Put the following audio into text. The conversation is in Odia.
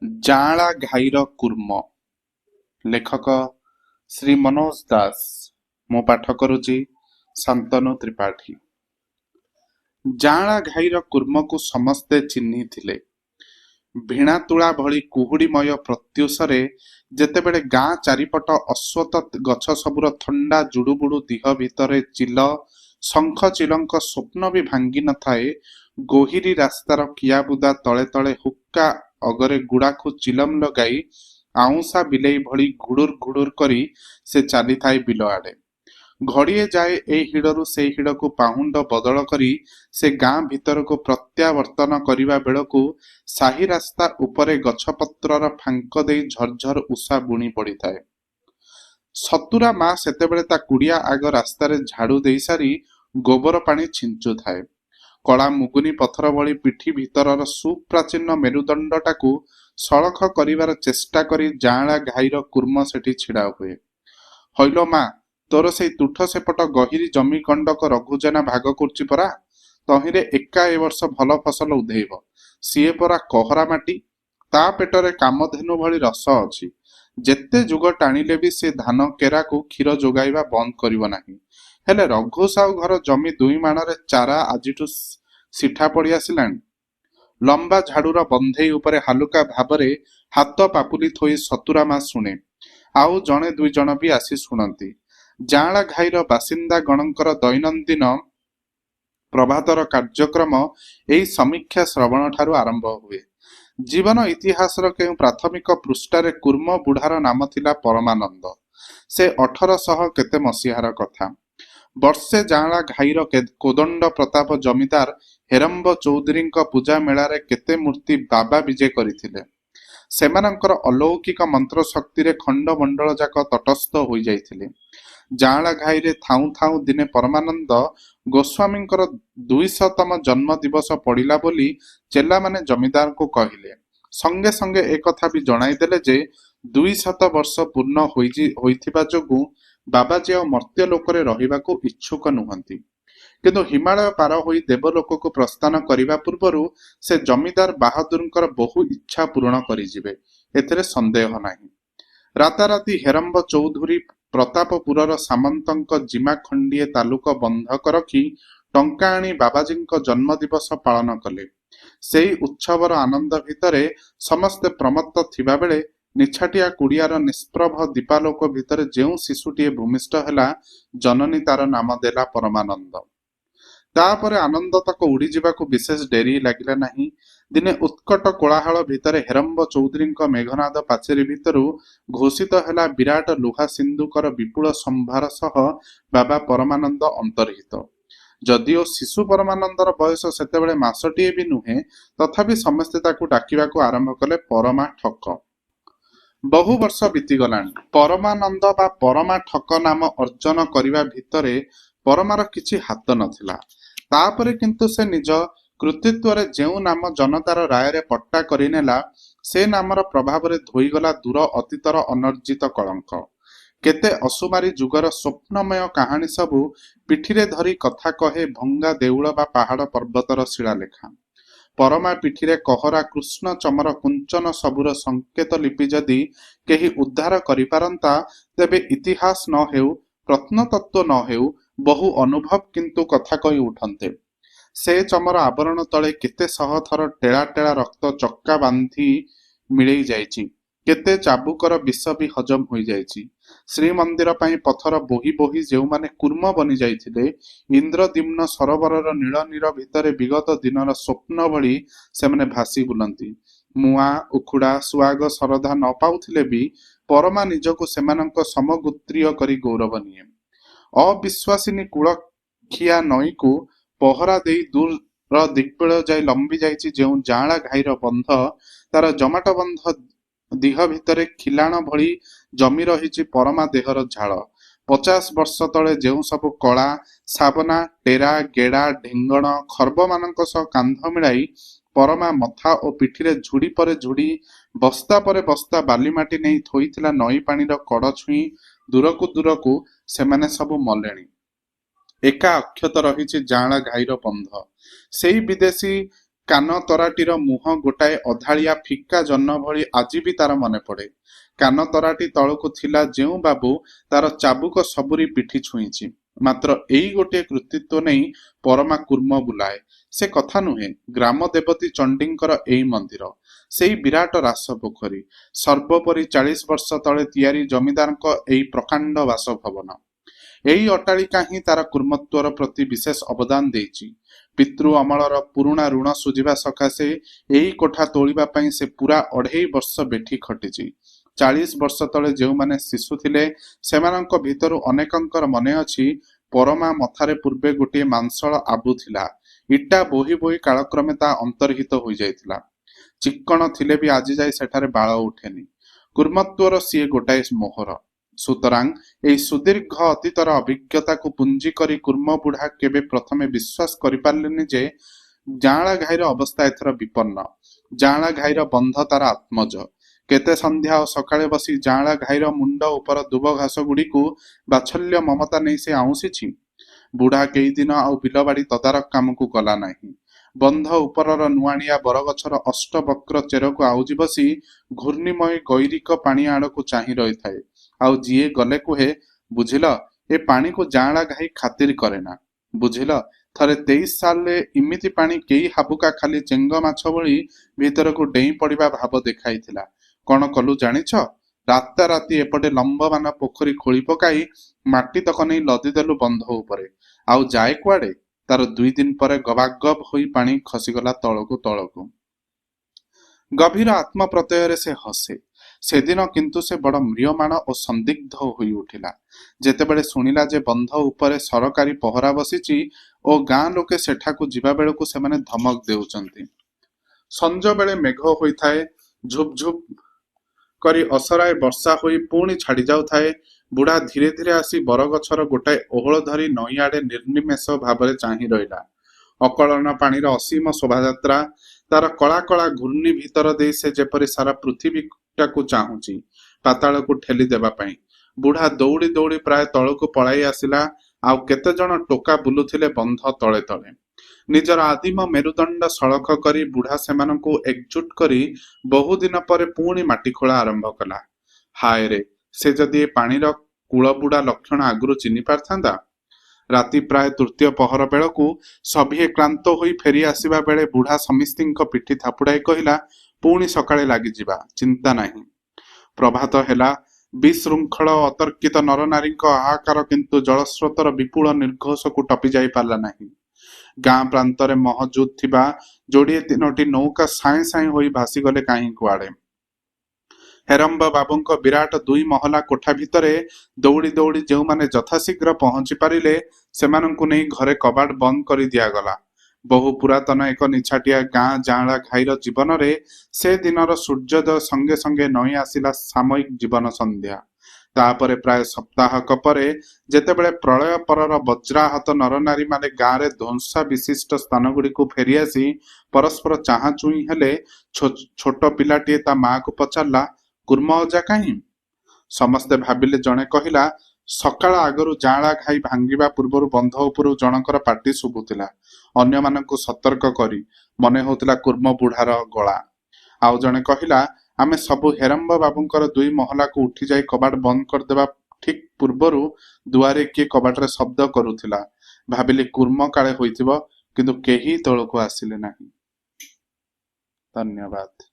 ଜାଆଁଳା ଘାଇର କୁର୍ମ। ଲେଖକ ଶ୍ରୀ ମନୋଜ ଦାସ। ମୁଁ ପାଠ କରୁଛି ଶାନ୍ତନୁ ତ୍ରିପାଠୀ। ଜାଆଁଳା ଘାଇର କୁର୍ମକୁ ସମସ୍ତେ ଚିହ୍ନିଥିଲେ। ଭିଣାତୁଳା ଭଳି କୁହୁଡ଼ିମୟ ପ୍ରତ୍ୟୁଷରେ ଯେତେବେଳେ ଗାଁ ଚାରିପଟ ଅଶ୍ୱତ ଗଛ ସବୁର ଥଣ୍ଡା ଜୁଡୁବୁଡୁ ଦିହ ଭିତରେ ଚିଲ ଶଙ୍ଖ ଚିଲଙ୍କ ସ୍ୱପ୍ନ ବି ଭାଙ୍ଗି ନଥାଏ, ଗୋହିରୀ ରାସ୍ତାର କିଆବୁଦା ତଳେ ତଳେ ହୁକ୍କା ଅଗରେ ଗୁଡାଖୁ ଚିଲମ ଲଗାଇ ଆଉଁସା ବିଲେଇ ଭଳି ଘୁଡୁର ଘୁଡୁର କରି ସେ ଚାଲିଥାଏ ବିଲ ଆଡେ। ଘଡ଼ିଏ ଯାଏ ଏଇ ହିଡ଼ରୁ ସେଇ ହିଡ଼କୁ ପାହୁଣ୍ଡ ବଦଳ କରି ସେ ଗାଁ ଭିତରକୁ ପ୍ରତ୍ୟାବର୍ତ୍ତନ କରିବା ବେଳକୁ ସାହି ରାସ୍ତା ଉପରେ ଗଛପତ୍ରର ଫାଙ୍କ ଦେଇ ଝରଝର ଉଷା ବୁଣି ପଡ଼ିଥାଏ। ସତୁରା ମା ସେତେବେଳେ ତା କୁଡ଼ିଆ ଆଗ ରାସ୍ତାରେ ଝାଡୁ ଦେଇ ସାରି ଗୋବର ପାଣି ଛିଞ୍ଚୁଥାଏ। କଳା ମୁଗୁନି ପଥର ଭଳି ପିଠି ଭିତରର ସୁପ୍ରାଚୀନ ମେରୁଦଣ୍ଡଟାକୁ ସଳଖ କରିବାର ଚେଷ୍ଟା କରି ଜାଆଁଳା ଘାଇର କୁର୍ମ ସେଠି ଛିଡ଼ା ହୁଏ। ହଇଲୋ ମା, ତୋର ସେଇ ତୁଠ ସେପଟ ଗହିରୀ ଜମି ଗଣ୍ଡକ ରଘୁଜେନା ଭାଗ କରୁଛି ପରା। ତହିଁରେ ଏକା ଏ ବର୍ଷ ଭଲ ଫସଲ ଉଧେଇବ। ସିଏ ପରା କହରା ମାଟି, ତା ପେଟରେ କାମଧେନୁ ଭଳି ରସ ଅଛି। ଯେତେ ଯୁଗ ଟାଣିଲେ ବି ସେ ଧାନ କେରାକୁ କ୍ଷୀର ଯୋଗାଇବା ବନ୍ଦ କରିବ ନାହିଁ। ହେଲେ ରଘୁ ସାହୁ ଘର ଜମି 2 ମାଣରେ ଚାରା ଆଜିଠୁ ସିଠା ପଡ଼ି ଆସିଲାଣି। ଲମ୍ବା ଝାଡୁର ବନ୍ଧେଇ ଉପରେ ହାଲୁକା ଭାବରେ ହାତ ପାପୁଲି ଥୋଇ ସତୁରା ମା ଶୁଣେ। ଆଉ ଜଣେ 2 ଜଣ ବି ଆସି ଶୁଣନ୍ତି। ଜାଆଁଳା ଘାଇର ବାସିନ୍ଦା ଗଣଙ୍କର ଦୈନନ୍ଦିନ ପ୍ରଭାତର କାର୍ଯ୍ୟକ୍ରମ ଏହି ସମୀକ୍ଷା ଶ୍ରବଣ ଠାରୁ ଆରମ୍ଭ ହୁଏ। ଜୀବନ ଇତିହାସର କେଉଁ ପ୍ରାଥମିକ ପୃଷ୍ଠାରେ କୁର୍ମ ବୁଢ଼ାର ନାମ ଥିଲା ପରମାନନ୍ଦ। ସେ 1800 କେତେ ମସିହାର କଥା। ବର୍ଷେ ଜାଆଁଳା ଘାଇର କୋଦଣ୍ଡ ପ୍ରତାପ ଜମିଦାର ହେରମ୍ବ ଚୌଧୁରୀଙ୍କ ପୂଜା ମେଳାରେ କେତେ ମୂର୍ତ୍ତି ବାବା ବିଜେ କରିଥିଲେ। ସେମାନଙ୍କର ଅଲୌକିକ ମନ୍ତ୍ର ଶକ୍ତିରେ ଖଣ୍ଡମଣ୍ଡଳ ଯାକ ତଟସ୍ଥ ହୋଇଯାଇଥିଲେ। ଜାଆଁଳା ଘାଇରେ ଥାଉଁ ଥାଉଁ ଦିନେ ପରମାନନ୍ଦ ଗୋସ୍ୱାମୀଙ୍କର 200ତମ ଜନ୍ମ ଦିବସ ପଡ଼ିଲା ବୋଲି ଚେଲାମାନେ ଜମିଦାରଙ୍କୁ କହିଲେ। ସଙ୍ଗେ ସଙ୍ଗେ ଏକଥା ବି ଜଣାଇଦେଲେ ଯେ 200 ବର୍ଷ ପୂର୍ଣ୍ଣ ହୋଇଥିବା ଯୋଗୁଁ ବାବାଜୀ ଆଉ ମର୍ତ୍ତ୍ୟ ଲୋକରେ ରହିବାକୁ ଇଚ୍ଛୁକ ନୁହନ୍ତି। କିନ୍ତୁ ହିମାଳୟ ପାର ହୋଇ ଦେବଲୋକକୁ ପ୍ରସ୍ଥାନ କରିବା ପୂର୍ବରୁ ସେ ଜମିଦାର ବାହାଦୁରଙ୍କର ବହୁ ଇଚ୍ଛା ପୂରଣ କରିଯିବେ, ଏଥିରେ ସନ୍ଦେହ ନାହିଁ। ରାତାରାତି ହେରମ୍ବ ଚୌଧୁରୀ ପ୍ରତାପପୁରର ସାମନ୍ତଙ୍କ ଜିମା ଖଣ୍ଡିଏ ତାଲୁକ ବନ୍ଧକ ରଖି ଟଙ୍କା ଆଣି ବାବାଜୀଙ୍କ ଜନ୍ମଦିବସ ପାଳନ କଲେ। ସେଇ ଉତ୍ସବର ଆନନ୍ଦ ଭିତରେ ସମସ୍ତେ ପ୍ରମତ୍ତ ଥିବାବେଳେ ନିଛାଟିଆ କୁଡ଼ିଆର ନିଷ୍ପ୍ରଭ ଦୀପାଲୋକ ଭିତରେ ଯେଉଁ ଶିଶୁଟିଏ ଭୂମିଷ୍ଠ ହେଲା, ଜନନୀ ତାର ନାମ ଦେଲା ପରମାନନ୍ଦ। ତାପରେ ଆନନ୍ଦ ତକ ଉଡ଼ିଯିବାକୁ ବିଶେଷ ଡେରି ଲାଗିଲା ନାହିଁ। ଦିନେ ଉତ୍କଟ କୋଳାହଳ ଭିତରେ ହେରମ୍ବ ଚୌଧୁରୀଙ୍କ ମେଘନାଦ ପାଚେରୀ ଭିତରୁ ଘୋଷିତ ହେଲା ବିରାଟ ଲୁହା ସିନ୍ଦୁକର ବିପୁଳ ସମ୍ଭାର ସହ ବାବା ପରମାନନ୍ଦ ଅନ୍ତର୍ହିତ। ଯଦିଓ ଶିଶୁ ପରମାନନ୍ଦର ବୟସ ସେତେବେଳେ ମାସଟିଏ ବି ନୁହେଁ, ତଥାପି ସମସ୍ତେ ତାକୁ ଡାକିବାକୁ ଆରମ୍ଭ କଲେ ପରମା ଠକ। ବହୁ ବର୍ଷ ବିତିଗଲାଣି। ପରମାନନ୍ଦ ବା ପରମା ଠକ ନାମ ଅର୍ଜନ କରିବା ଭିତରେ ପରମାର କିଛି ହାତ ନଥିଲା। ତାପରେ କିନ୍ତୁ ସେ ନିଜ କୃତିତ୍ୱରେ ଯେଉଁ ନାମ ଜନତାର ରାୟରେ ପଟ୍ଟା କରିନେଲା, ସେ ନାମର ପ୍ରଭାବରେ ଧୋଇଗଲା ଦୂର ଅତୀତର ଅନର୍ଜିତ କଳଙ୍କ। କେତେ ଅସୁମାରୀ ଯୁଗର ସ୍ୱପ୍ନମୟ କାହାଣୀ ସବୁ ପିଠିରେ ଧରି କଥା କହେ ଭଙ୍ଗା ଦେଉଳ ବା ପାହାଡ଼ ପର୍ବତର ଶିଳାଲେଖା। ପରମା ପିଠିରେ କହରା କୃଷ୍ଣ ଚମର କୁଞ୍ଚନ ସବୁର ସଂକେତ ଲିପି ଯଦି କେହି ଉଦ୍ଧାର କରିପାରନ୍ତା, ତେବେ ଇତିହାସ ନ ହେଉ, ପ୍ରତ୍ନତତ୍ତ୍ୱ ନ ହେଉ, ବହୁ ଅନୁଭବ କିନ୍ତୁ କଥା କହି ଉଠନ୍ତେ। ସେ ଚମର ଆବରଣ ତଳେ କେତେ ଶହ ଥର ଟେଳା ଟେଳା ରକ୍ତ ଚକ୍କା ବାନ୍ଧି ମିଳେଇ ଯାଇଛି, କେତେ ଚାବୁକର ବିଷ ବି ହଜମ ହୋଇଯାଇଛି। ଶ୍ରୀମନ୍ଦିର ପାଇଁ ପଥର ବୋହି ବୋହି ଯେଉଁମାନେ କୁର୍ମ ବନି ଯାଇଥିଲେ, ଇନ୍ଦ୍ରଦ୍ୟୁମ୍ନ ସରୋବରର ନୀଳ ଭିତରେ ବିଗତ ଦିନର ସ୍ୱପ୍ନ ଭଳି ସେମାନେ ଭାସି ବୁଲନ୍ତି। ମୁଆଁ, ଉଖୁଡ଼ା, ସୁଆଗ ଶରଧା ନ ପାଉଥିଲେ ବି ପରମା ନିଜକୁ ସେମାନଙ୍କ ସମଗୋତ୍ରୀୟ କରି ଗୌରବ ନିଏ। ଅବିଶ୍ୱାସିନୀ କୂଳଖିଆ ନଈକୁ ପହରା ଦେଇ ଦୂର ଦିଗ୍ବଳୟ ଯାଇ ଲମ୍ବି ଯାଇଛି ଯେଉଁ ଜାଆଁଳା ଘାଇର ବନ୍ଧ, ତାର ଜମାଟ ବନ୍ଧ ଦିହ ଭିତରେ ଖିଲାଣ ଭଳି ଜମି ରହିଛି ପରମା ଦେହର ଝାଳ। 50 ବର୍ଷ ତଳେ ଯେଉଁ ସବୁ କଳା, ସାବନା, ଟେରା, ଗେଡା, ଢିଙ୍ଗଣ, ଖର୍ବମାନଙ୍କ ସହ କାନ୍ଧ ମିଳାଇ ପରମା ମଥା ଓ ପିଠିରେ ଝୁଡ଼ି ପରେ ଝୁଡ଼ି, ବସ୍ତା ପରେ ବସ୍ତା ବାଲିମାଟି ନେଇ ଥୋଇଥିଲା ନଈ ପାଣିର କଡ଼ ଛୁଇଁ ଦୂରକୁ ଦୂରକୁ, ସେମାନେ ସବୁ ମଲେଣି। ଏକା ଅକ୍ଷତ ରହିଛି ଜାଆଁଳା ଘାଇର ବନ୍ଧ। ସେଇ ବିଦେଶୀ କାନ ତରାଟିର ମୁହଁ ଗୋଟାଏ ଅଧାଳିଆ ଫିକା ଜହ୍ନ ଭଳି ଆଜି ବି ତାର ମନେ ପଡେ। କାନ ତରାଟି ତଳକୁ ଥିଲା ଯେଉଁ ବାବୁ ତାର ଚାବୁକ ସବୁରି ପିଠି ଛୁଇଁଛି। ମାତ୍ର ଏଇ ଗୋଟିଏ କୃତିତ୍ୱ ନେଇ ପରମା କୁର୍ମ ବୁଲାଏ। ସେ କଥା ନୁହେଁ, ଗ୍ରାମ ଦେବତୀ ଚଣ୍ଡୀଙ୍କର ଏଇ ମନ୍ଦିର, ସେଇ ବିରାଟ ରାସ ପୋଖରୀ, ସର୍ବୋପରି 40 ବର୍ଷ ତଳେ ତିଆରି ଜମିଦାରଙ୍କ ଏଇ ପ୍ରକାଣ୍ଡ ବାସଭବନ। ଏଇ ଅଟ୍ଟାଳିକା ହିଁ ତାର କୁର୍ମତ୍ୱର ପ୍ରତି ବିଶେଷ ଅବଦାନ ଦେଇଛି। ପିତୃ ଅମଳର ପୁରୁଣା ଋଣ ସୁଝିବା ସକାଶେ ଏଇ କୋଠା ତୋଳିବା ପାଇଁ ସେ ପୁରା 2.5 ବର୍ଷ ବେଠି ଖଟିଛି। 40 ବର୍ଷ ତଳେ ଯେଉଁମାନେ ଶିଶୁ ଥିଲେ ସେମାନଙ୍କ ଭିତରୁ ଅନେକଙ୍କର ମନେ ଅଛି, ପରମା ମଥାରେ ପୂର୍ବେ ଗୋଟିଏ ମାଂସଳ ଆବୁ ଥିଲା। ଇଟା ବୋହି ବୋହି କାଳକ୍ରମେ ତା ଅନ୍ତର୍ହିତ ହୋଇଯାଇଥିଲା। ଚିକ୍କଣ ଥିଲେ ବି ଆଜି ଯାଇ ସେଠାରେ ବାଳ ଉଠେନି। କୁର୍ମତ୍ୱର ସିଏ ଗୋଟାଏ ମୋହର। ସୁତରାଂ ଏହି ସୁଦୀର୍ଘ ଅତୀତର ଅଭିଜ୍ଞତାକୁ ପୁଞ୍ଜି କରି କୁର୍ମ ବୁଢ଼ା କେବେ ପ୍ରଥମେ ବିଶ୍ୱାସ କରିପାରିଲେନି ଯେ ଜାଆଁଳା ଘାଇର ଅବସ୍ଥା ଏଥର ବିପନ୍ନ। ଜାଆଁଳା ଘାଇର ବନ୍ଧ ତାର ଆତ୍ମଜ। କେତେ ସନ୍ଧ୍ୟା ଓ ସକାଳେ ବସି ଜାଆଁଳା ଘାଇର ମୁଣ୍ଡ ଉପର ଦୁବ ଘାସ ଗୁଡ଼ିକୁ ବାତ୍ସଲ୍ୟ ମମତା ନେଇ ସେ ଆଉଁସିଛି। ବୁଢ଼ା କେଇଦିନ ଆଉ ବିଲବାଡ଼ି ତଦାରଖ କାମକୁ ଗଲା ନାହିଁ। ବନ୍ଧ ଉପରର ନୁଆଣିଆ ବରଗଛର ଅଷ୍ଟବକ୍ର ଚେରକୁ ଆଉଜି ବସି ଘୂର୍ଣ୍ଣିମୟ ଗୈରିକ ପାଣି ଆଡ଼କୁ ଚାହିଁ ରହିଥାଏ। ଆଉ ଯିଏ ଗଲେ କୁହେ, ବୁଝିଲ, ଏ ପାଣିକୁ ଜାଆଁଳା ଘାଇ ଖାତିର କରେନା। ବୁଝିଲ, ଥରେ 23 ସାଲରେ ଇମିତି ପାଣି କେଇ ହାବୁକା ଖାଲି ଚେଙ୍ଗ ମାଛ ଭଳି ଭିତରକୁ ଡେଇଁ ପଡ଼ିବା ଭାବ ଦେଖାଇଥିଲା। କଣ କଲୁ ଜାଣିଛ? ରାତାରାତି ଏପଟେ ଲମ୍ବମାନ ପୋଖରୀ ଖୋଳି ପକାଇ ମାଟି ତକ ନେଇ ଲଦି ଦେଲୁ ବନ୍ଧ ଉପରେ। ଆଉ ଯାଏ କୁଆଡ଼େ? ତାର 2 ଦିନ ପରେ ଗବାଗବ ହୋଇ ପାଣି ଖସିଗଲା ତଳକୁ ତଳକୁ। ଗଭୀର ଆତ୍ମପ୍ରତ୍ୟୟରେ ସେ ହସେ। ସେଦିନ କିନ୍ତୁ ସେ ବଡ଼ ମ୍ରିୟମାଣ ଓ ସନ୍ଦିଗ୍ଧ ହୋଇ ଉଠିଲା ଯେତେବେଳେ ଶୁଣିଲା ଯେ ବନ୍ଧ ଉପରେ ସରକାରୀ ପହରା ବସିଛି ଓ ଗାଁ ଲୋକେ ସେଠାକୁ ଯିବା ବେଳକୁ ସେମାନେ ଧମକ ଦେଉଛନ୍ତି। ସଞ୍ଜବେଳେ ମେଘ ହୋଇଥାଏ, ଝୁପ୍ ଝୁପ୍ କରି ଅସରାଏ ବର୍ଷା ହୋଇ ପୁଣି ଛାଡ଼ି ଯାଉଥାଏ। ବୁଢ଼ା ଧୀରେ ଧୀରେ ଆସି ବରଗଛର ଗୋଟାଏ ଓହଳ ଧରି ନଈଆଡ଼େ ନିର୍ନିମେଷ ଭାବରେ ଚାହିଁ ରହିଲା। ଅକଳନ ପାଣିର ଅସୀମ ଶୋଭାଯାତ୍ରା। ତାର କଳା କଳା ଘୂର୍ଣ୍ଣି ଭିତର ଦେଇ ସେ ଯେପରି ସାରା ପୃଥିବୀଟାକୁ ଚାହୁଁଛି ପାତାଳକୁ ଠେଲି ଦେବା ପାଇଁ। ବୁଢ଼ା ଦୌଡ଼ି ଦୌଡ଼ି ପ୍ରାୟ ତଳକୁ ପଳାଇ ଆସିଲା। ଆଉ କେତେଜଣ ଟୋକା ବୁଲୁଥିଲେ ବନ୍ଧ ତଳେ ତଳେ। ନିଜର ଆଦିମ ମେରୁଦଣ୍ଡ ସଳଖ କରି ବୁଢ଼ା ସେମାନଙ୍କୁ ଏକଜୁଟ କରି ବହୁଦିନ ପରେ ପୁଣି ମାଟି ଖୋଳା ଆରମ୍ଭ କଲା। ହାୟରେ, ସେ ଯଦି ଏ ପାଣିର କୂଳବୁଡ଼ା ଲକ୍ଷଣ ଆଗରୁ ଚିହ୍ନି ପାରିଥାନ୍ତା! ରାତି ପ୍ରାୟ ତୃତୀୟ ପହର ବେଳକୁ ସଭିଏ କ୍ଳାନ୍ତ ହୋଇ ଫେରି ଆସିବା ବେଳେ ବୁଢ଼ା ସମିସ୍ତିଙ୍କ ପିଠି ଥାପୁଡ଼ାଇ କହିଲା, ପୁଣି ସକାଳେ ଲାଗିଯିବା, ଚିନ୍ତା ନାହିଁ। ପ୍ରଭାତ ହେଲା। ବିଶୃଙ୍ଖଳ ଓ ଅତର୍କିତ ନରନାରୀଙ୍କ ହାହାକାର କିନ୍ତୁ ଜଳସ୍ରୋତର ବିପୁଳ ନିର୍ଘୋଷକୁ ଟପି ଯାଇ ପାରିଲା ନାହିଁ। ଗାଁ ପ୍ରାନ୍ତରେ ମହଜୁଦ ଥିବା ଯୋଡ଼ିଏ 3ଟି ନୌକା ସାଏଁ ସାଏଁ ହୋଇ ଭାସିଗଲେ କାହିଁ କୁଆଡ଼େ। ହେରମ୍ବ ବାବୁଙ୍କ ବିରାଟ 2 ମହଲା କୋଠା ଭିତରେ ଦୌଡ଼ି ଦୌଡ଼ି ଯେଉଁମାନେ ଯଥାଶୀଘ୍ର ପହଞ୍ଚି ପାରିଲେ ସେମାନଙ୍କୁ ନେଇ ଘରେ କବାଟ ବନ୍ଦ କରି ଦିଆଗଲା। ବହୁ ପୁରାତନ ଏକ ନିଛାଟିଆ ଗାଁ ଜାଆଁଳା ଘାଇର ଜୀବନରେ ସେ ଦିନର ସୂର୍ଯ୍ୟୋଦୟ ସଙ୍ଗେ ସଙ୍ଗେ ନଇଁ ଆସିଲା ସାମୟିକ ଜୀବନ ସନ୍ଧ୍ୟା। ତାପରେ ପ୍ରାୟ ସପ୍ତାହକ ପରେ ଯେତେବେଳେ ପ୍ରଳୟ ପରର ବଜ୍ରାହତ ନରନାରୀମାନେ ଗାଁରେ ଧ୍ୱଂସା ବିଶିଷ୍ଟ ସ୍ଥାନଗୁଡ଼ିକୁ ଫେରିଆସି ପରସ୍ପର ଚାହାଁ ଚୁଇଁ ହେଲେ, ଛୋଟ ପିଲାଟିଏ ତା ମାଆକୁ ପଚାରିଲା, କୁର୍ମ ଅଜା କାହିଁ? ସମସ୍ତେ ଭାବିଲେ। ଜଣେ କହିଲା, ସକାଳ ଆଗରୁ ଜାଆଁଳା ଘାଇ ଭାଙ୍ଗିବା ପୂର୍ବରୁ ବନ୍ଧ ଉପରୁ ଜଣଙ୍କର ପାଟି ଶୁଭୁଥିଲା, ଅନ୍ୟମାନଙ୍କୁ ସତର୍କ କରି। ମନେ ହେଉଥିଲା କୁର୍ମ ବୁଢ଼ାର ଗଳା। ଆଉ ଜଣେ କହିଲା, ଆମେ ସବୁ ହେରମ୍ବ ବାବୁଙ୍କର 2 ମହଲାକୁ ଉଠି ଯାଇ କବାଟ ବନ୍ଦ କରିଦେବା ଠିକ୍ ପୂର୍ବରୁ ଦୁଆରେ କିଏ କବାଟରେ ଶବ୍ଦ କରୁଥିଲା। ଭାବିଲି କୁର୍ମ କାଳେ ହୋଇଥିବ, କିନ୍ତୁ କେହି ତଳକୁ ଆସିଲେ ନାହିଁ। ଧନ୍ୟବାଦ।